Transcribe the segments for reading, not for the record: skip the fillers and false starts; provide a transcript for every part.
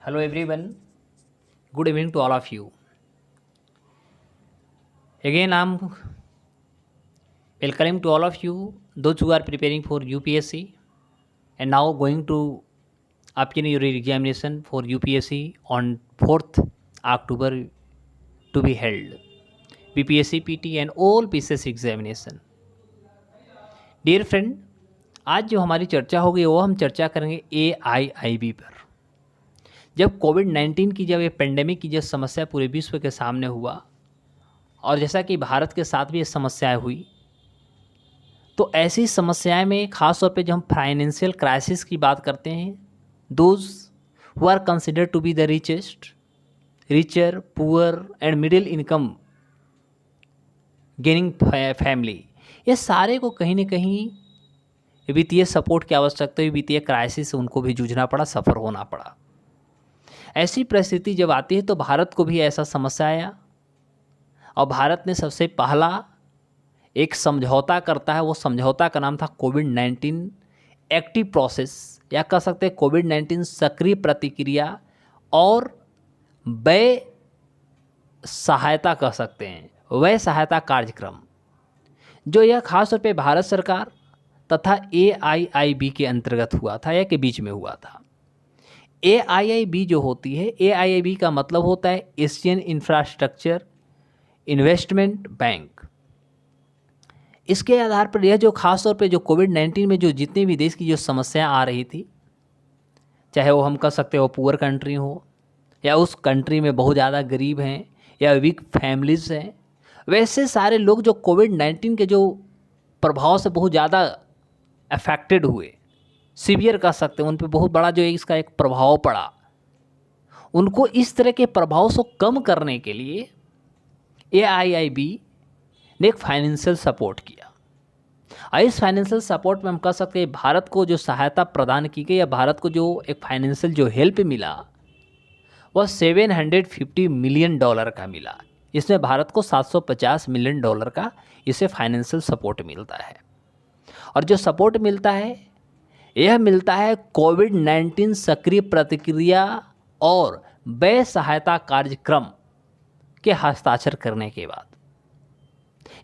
Hello everyone, good evening to all of you. Again, I'm welcoming to all of you, those who are preparing for UPSC and now going to appear your examination for UPSC on 4th October to be held. BPSC, PT and all PCS examination. Dear friend, आज जो हमारी चर्चा होगी वो हम चर्चा करेंगे AIIB पर। जब कोविड-19 की जब ये पेंडेमिक की जो समस्या पूरे विश्व के सामने हुआ और जैसा कि भारत के साथ भी ये समस्याएं हुई, तो ऐसी समस्याएं में ख़ास तौर पे जब हम फाइनेंशियल क्राइसिस की बात करते हैं, those who are considered to be the richest, richer, poor and middle income gaining family, ये सारे को कहीं ना कहीं वित्तीय सपोर्ट की आवश्यकता हुई, वित्तीय क्राइसिस से उनको भी जूझना पड़ा, सफ़र होना पड़ा। ऐसी परिस्थिति जब आती है तो भारत को भी ऐसा समस्या आया और भारत ने सबसे पहला एक समझौता करता है। वो समझौता का नाम था कोविड-19 एक्टिव प्रोसेस, या कह सकते हैं कोविड-19 सक्रिय प्रतिक्रिया और व्यय सहायता कह सकते हैं, व्यय सहायता कार्यक्रम, जो यह खास तौर पे भारत सरकार तथा AIIB के अंतर्गत हुआ था या के बीच में हुआ था। AIIB जो होती है, AIIB का मतलब होता है एशियन इंफ्रास्ट्रक्चर इन्वेस्टमेंट बैंक। इसके आधार पर यह जो खास तौर पे जो कोविड-19 में जो जितने भी देश की जो समस्या आ रही थी, चाहे वो हम कह सकते हो पुअर कंट्री हो या उस कंट्री में बहुत ज़्यादा गरीब हैं या वीक फैमिलीज़ हैं, वैसे सारे लोग जो कोविड-19 के जो प्रभाव से बहुत ज़्यादा अफेक्टेड हुए, सीवियर कह सकते हैं, उन पे बहुत बड़ा जो इसका एक प्रभाव पड़ा, उनको इस तरह के प्रभाव को कम करने के लिए AIIB ने एक फाइनेंशियल सपोर्ट किया। और इस फाइनेंशियल सपोर्ट में हम कह सकते हैं भारत को जो सहायता प्रदान की गई या भारत को जो एक फाइनेंशियल जो हेल्प मिला वह $750 मिलियन का मिला। इसमें भारत को $750 मिलियन का इसे फाइनेंशियल सपोर्ट मिलता है। और जो सपोर्ट मिलता है यह मिलता है कोविड-19 सक्रिय प्रतिक्रिया और व्यय सहायता कार्यक्रम के हस्ताक्षर करने के बाद,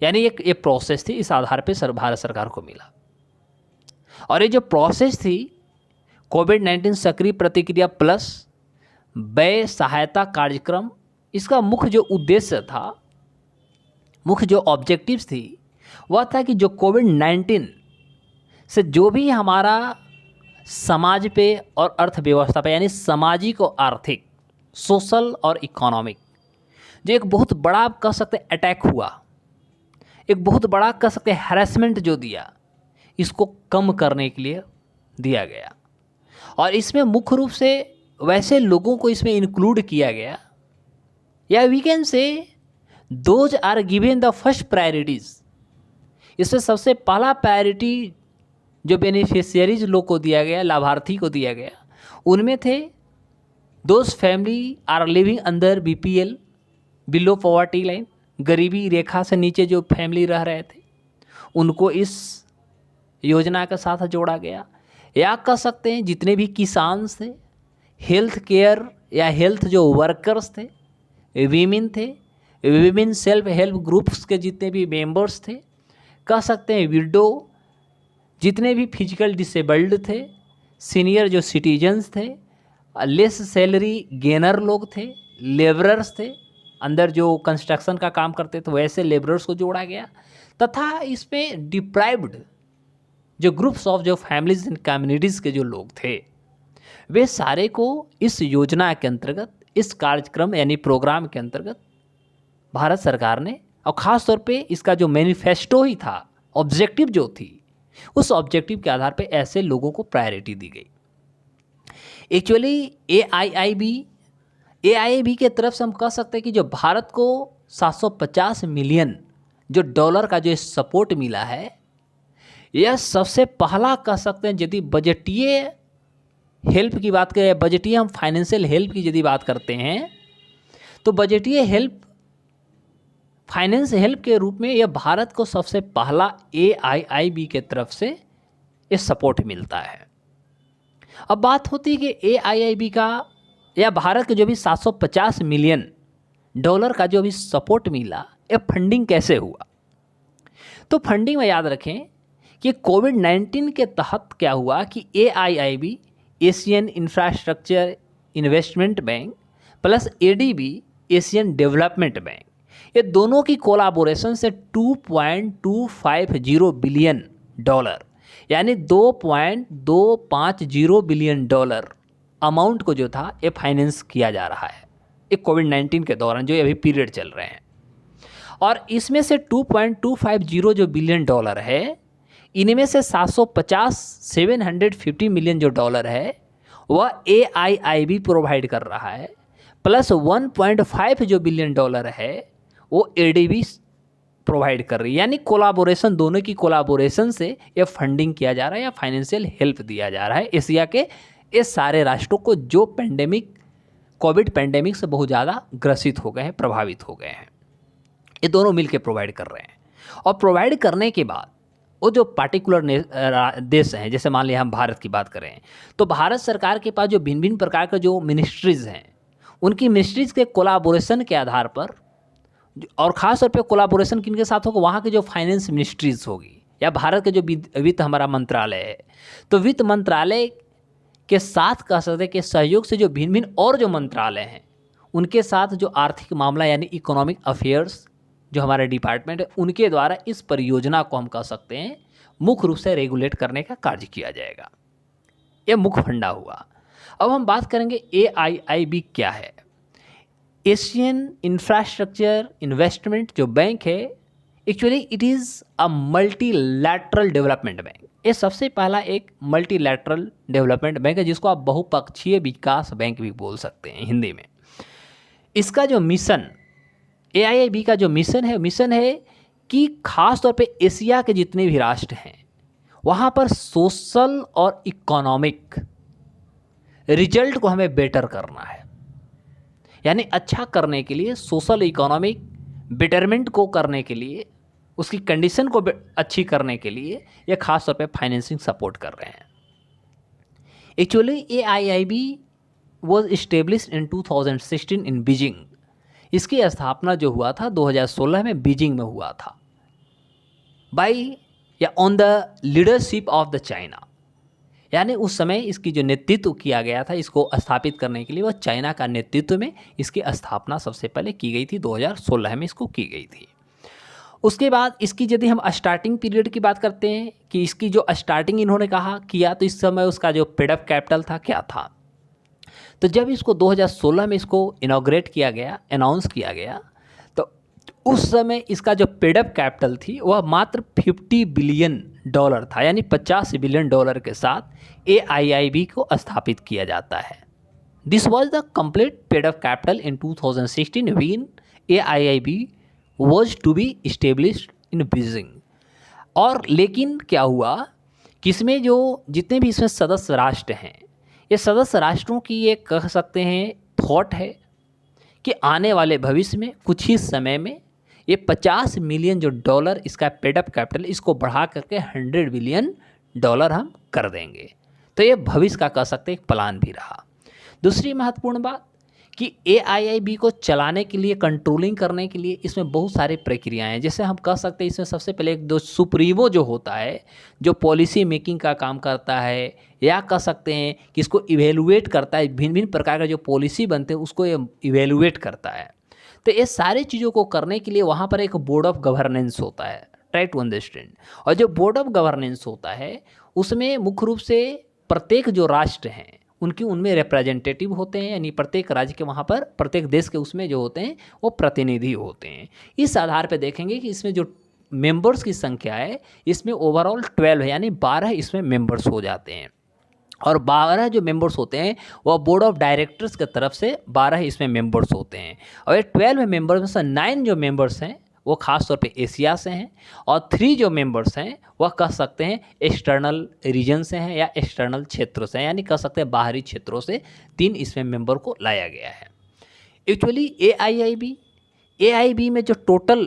यानी ये प्रोसेस थी, इस आधार पे भारत सरकार को मिला। और ये जो प्रोसेस थी कोविड-19 सक्रिय प्रतिक्रिया प्लस व्यय सहायता कार्यक्रम, इसका मुख्य जो उद्देश्य था, मुख्य जो ऑब्जेक्टिव्स थी, वह था कि जो कोविड-19 से जो भी हमारा समाज पे और अर्थव्यवस्था पे, यानी सामाजिक और आर्थिक, सोशल और इकोनॉमिक, जो एक बहुत बड़ा आप कह सकते अटैक हुआ, एक बहुत बड़ा कह सकते हैरेसमेंट जो दिया, इसको कम करने के लिए दिया गया। और इसमें मुख्य रूप से वैसे लोगों को इसमें इंक्लूड किया गया, या we can say those are given the first priorities. इसमें सबसे पहला प्रायोरिटी जो बेनिफिशियरीज लोग को दिया गया, लाभार्थी को दिया गया, उनमें थे those family are living under BPL, below poverty line, गरीबी रेखा से नीचे जो फैमिली रह रहे थे, उनको इस योजना के साथ जोड़ा गया। या कह सकते हैं जितने भी किसान थे, हेल्थ केयर या हेल्थ जो वर्कर्स थे, वीमेन थे, वीमेन सेल्फ हेल्प ग्रुप्स के जितने भी मेंबर्स थे, कह सकते हैं विडो, जितने भी फिजिकल डिसेबल्ड थे, सीनियर जो सिटीजन्स थे, लेस सैलरी गेनर लोग थे, लेबरर्स थे, अंदर जो कंस्ट्रक्शन का काम करते थे वैसे लेबरर्स को जोड़ा गया, तथा इसमें डिप्राइव्ड जो ग्रुप्स ऑफ जो फैमिलीज एंड कम्युनिटीज़ के जो लोग थे, वे सारे को इस योजना के अंतर्गत, इस कार्यक्रम यानी प्रोग्राम के अंतर्गत भारत सरकार ने, और ख़ास तौर पे इसका जो मैनिफेस्टो ही था, ऑब्जेक्टिव जो थी, उस ऑब्जेक्टिव के आधार पे ऐसे लोगों को प्रायोरिटी दी गई। एक्चुअली AIIB के तरफ से हम कह सकते हैं कि जो भारत को 750 मिलियन जो डॉलर का जो सपोर्ट मिला है, यह सबसे पहला कह सकते हैं, यदि बजटीय हेल्प की बात करें, बजटीय हम फाइनेंशियल हेल्प की यदि बात करते हैं, तो बजटीय हेल्प, फाइनेंस हेल्प के रूप में यह भारत को सबसे पहला AIIB के तरफ से ये सपोर्ट मिलता है। अब बात होती है कि AIIB का या भारत के जो भी 750 मिलियन डॉलर का जो भी सपोर्ट मिला, ये फंडिंग कैसे हुआ? तो फंडिंग में याद रखें कि कोविड-19 के तहत क्या हुआ कि AIIB, Asian infrastructure investment bank, plus ADB, Asian development bank, ये दोनों की कोलाबोरेशन से 2.250 बिलियन डॉलर यानी 2.250 बिलियन डॉलर अमाउंट को जो था ये फाइनेंस किया जा रहा है ये कोविड-19 के दौरान जो अभी पीरियड चल रहे हैं। और इसमें से 2.250 जो बिलियन डॉलर है, इनमें से 750 मिलियन जो डॉलर है वह AIIB प्रोवाइड कर रहा है, प्लस 1.5 जो बिलियन डॉलर है वो ADB प्रोवाइड कर रही है। यानी कोलाबोरेशन, दोनों की कोलाबोरेशन से ये फंडिंग किया जा रहा है या फाइनेंशियल हेल्प दिया जा रहा है एशिया के इस सारे राष्ट्रों को जो कोविड पैंडेमिक से बहुत ज़्यादा ग्रसित हो गए हैं, प्रभावित हो गए हैं। ये दोनों मिलकर प्रोवाइड कर रहे हैं। और प्रोवाइड करने के बाद वो जो पार्टिकुलर देश हैं, जैसे मान लिया हम भारत की बात करें तो भारत सरकार के पास जो भिन्न भिन्न प्रकार के जो मिनिस्ट्रीज़ हैं, उनकी मिनिस्ट्रीज़ के कोलाबोरेशन के आधार पर, और ख़ास तौर पे कोलाबोरेशन किनके साथ होगा, वहाँ के जो फाइनेंस मिनिस्ट्रीज़ होगी या भारत के जो वित्त हमारा मंत्रालय है, तो वित्त मंत्रालय के साथ कह सकते हैं कि सहयोग से जो भिन्न भिन्न और जो मंत्रालय हैं उनके साथ जो आर्थिक मामला यानी इकोनॉमिक अफेयर्स जो हमारे डिपार्टमेंट है, उनके द्वारा इस परियोजना को हम कह सकते हैं मुख्य रूप से रेगुलेट करने का कार्य किया जाएगा। यह मुख्य फंडा हुआ। अब हम बात करेंगे AIIB क्या है। एशियन इंफ्रास्ट्रक्चर इन्वेस्टमेंट जो बैंक है, actually it is a multilateral development bank. ये सबसे पहला एक मल्टीलैटरल डेवलपमेंट बैंक है जिसको आप बहुपक्षीय विकास बैंक भी बोल सकते हैं हिंदी में। इसका जो मिशन, AIIB का जो मिशन है कि खास तौर पे एशिया के जितने भी राष्ट्र हैं वहाँ पर सोशल और इकोनॉमिक रिजल्ट को हमें बेटर करना है। यानी अच्छा करने के लिए, सोशल इकोनॉमिक बेटरमेंट को करने के लिए, उसकी कंडीशन को अच्छी करने के लिए ये खास तौर पे फाइनेंसिंग सपोर्ट कर रहे हैं। Actually AIIB was established in 2016 in Beijing. इसकी स्थापना जो हुआ था 2016 में बीजिंग में हुआ था बाई या on the leadership of the China. यानी उस समय इसकी जो नेतृत्व किया गया था इसको स्थापित करने के लिए, वह चाइना का नेतृत्व में इसकी स्थापना सबसे पहले की गई थी, 2016 में इसको की गई थी। उसके बाद इसकी यदि हम स्टार्टिंग पीरियड की बात करते हैं कि इसकी जो स्टार्टिंग इन्होंने किया तो इस समय उसका जो पेड अप कैपिटल था क्या था, तो जब इसको 2016 में इसको इनॉग्रेट किया गया, अनाउंस किया गया, तो उस समय इसका जो पेड अप कैपिटल थी वह मात्र $50 बिलियन था। यानी 50 बिलियन डॉलर के साथ AIIB को स्थापित किया जाता है। This was the complete paid up capital in 2016 when AIIB was to be established in Beijing. और लेकिन क्या हुआ कि इसमें जो जितने भी इसमें सदस्य राष्ट्र हैं, ये सदस्य राष्ट्रों की ये कह सकते हैं थॉट है कि आने वाले भविष्य में कुछ ही समय में ये 50 मिलियन जो डॉलर इसका पेड अप कैपिटल, इसको बढ़ा करके 100 बिलियन डॉलर हम कर देंगे। तो ये भविष्य का कह सकते हैं एक प्लान भी रहा। दूसरी महत्वपूर्ण बात कि AIIB को चलाने के लिए, कंट्रोलिंग करने के लिए इसमें बहुत सारी प्रक्रियाएं हैं। जैसे हम कह सकते हैं इसमें सबसे पहले एक दो सुप्रीमो जो होता है, जो पॉलिसी मेकिंग का काम करता है, या कह सकते हैं कि इसको इवेलुएट करता है, भिन्न भिन्न प्रकार का जो पॉलिसी बनते हैं उसको ये इवेलुएट करता है। तो ये सारी चीज़ों को करने के लिए वहाँ पर एक बोर्ड ऑफ गवर्नेंस होता है, ट्राई टू अंडरस्टैंड। और जो बोर्ड ऑफ गवर्नेंस होता है उसमें मुख्य रूप से प्रत्येक जो राष्ट्र हैं उनमें रिप्रेजेंटेटिव होते हैं, यानी प्रत्येक राज्य के वहाँ पर, प्रत्येक देश के उसमें जो होते हैं वो प्रतिनिधि होते हैं। इस आधार पर देखेंगे कि इसमें जो मेंबर्स की संख्या है इसमें ओवरऑल 12 है, यानी 12 इसमें मेंबर्स हो जाते हैं। और 12 जो मेंबर्स होते हैं वह बोर्ड ऑफ डायरेक्टर्स की तरफ से 12 इसमें मेंबर्स होते हैं। और ये 12 मेंबर्स में से 9 जो मेंबर्स हैं वो खास तौर पे एशिया से हैं, और 3 जो मेंबर्स हैं वह कह सकते हैं एक्सटर्नल रीजन से हैं या एक्सटर्नल क्षेत्रों से हैं, यानी कह सकते हैं बाहरी क्षेत्रों से 3 इसमें मेंबर को लाया गया है। एक्चुअली AIIB में जो टोटल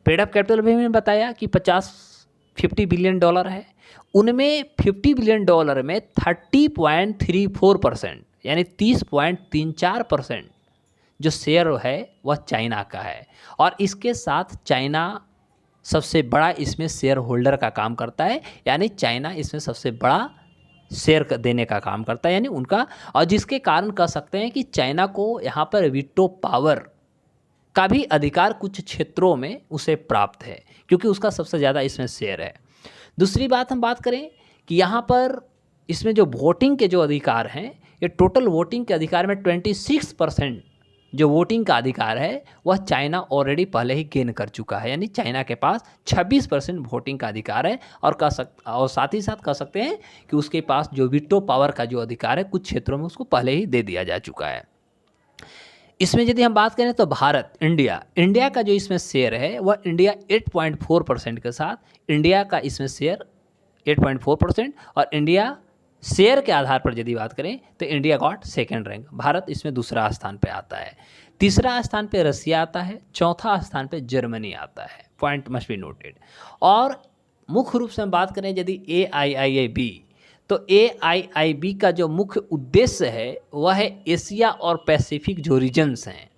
पेड अप कैपिटल भी मैंने बताया कि 50 बिलियन डॉलर है, उनमें $50 बिलियन में 30.34%, यानी 30.34% जो शेयर है वह चाइना का है। और इसके साथ चाइना सबसे बड़ा इसमें शेयर होल्डर का काम करता है, यानी चाइना इसमें सबसे बड़ा शेयर देने का काम करता है, यानी उनका। और जिसके कारण कह सकते हैं कि चाइना को यहाँ पर वीटो पावर का भी अधिकार कुछ क्षेत्रों में उसे प्राप्त है, क्योंकि उसका सबसे ज़्यादा इसमें शेयर है। दूसरी बात हम बात करें कि यहाँ पर इसमें जो वोटिंग के जो अधिकार हैं, ये टोटल वोटिंग के अधिकार में 26% जो वोटिंग का अधिकार है वह चाइना ऑलरेडी पहले ही गेन कर चुका है, यानी चाइना के पास 26% वोटिंग का अधिकार है। और साथ ही साथ कह सकते हैं कि उसके पास जो वीटो पावर का जो अधिकार है कुछ क्षेत्रों में उसको पहले ही दे दिया जा चुका है। इसमें यदि हम बात करें तो भारत, इंडिया का जो इसमें शेयर है वह इंडिया 8.4% के साथ, इंडिया का इसमें शेयर 8.4%, और इंडिया शेयर के आधार पर यदि बात करें तो India got second rank, Bharat इसमें दूसरा स्थान पे आता है। तीसरा स्थान पे रसिया आता है, चौथा स्थान पे जर्मनी आता है। Point must be noted. और मुख्य रूप से हम बात करें यदि AIIB, तो AIIB का जो मुख्य उद्देश्य है वह है एशिया और पैसिफिक जो रीजन्स हैं,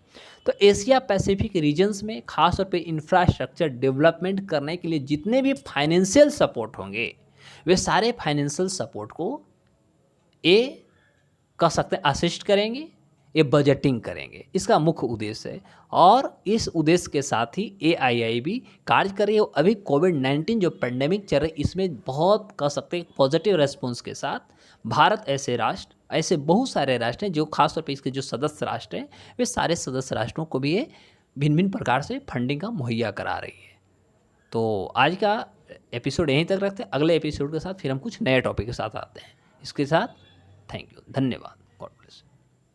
तो एशिया पैसिफिक रीजन्स में खास तौर पे इंफ्रास्ट्रक्चर डेवलपमेंट करने के लिए जितने भी फाइनेंशियल सपोर्ट होंगे वे सारे फाइनेंशियल सपोर्ट को कह सकते हैं असिस्ट करेंगे, ये बजटिंग करेंगे, इसका मुख्य उद्देश्य है। और इस उद्देश्य के साथ ही AIIB कार्य कर रही है। अभी कोविड-19 जो पेंडेमिक चल रही है इसमें बहुत कह सकते हैं पॉजिटिव रेस्पॉन्स के साथ भारत ऐसे बहुत सारे राष्ट्र हैं जो खासतौर पे इसके जो सदस्य राष्ट्र हैं वे सारे सदस्य राष्ट्रों को भी ये भिन्न भिन्न प्रकार से फंडिंग का मुहैया करा रही है। तो आज का एपिसोड यहीं तक रखते हैं, अगले एपिसोड के साथ फिर हम कुछ नए टॉपिक के साथ आते हैं। इसके साथ थैंक यू, धन्यवाद, गॉड ब्लेस।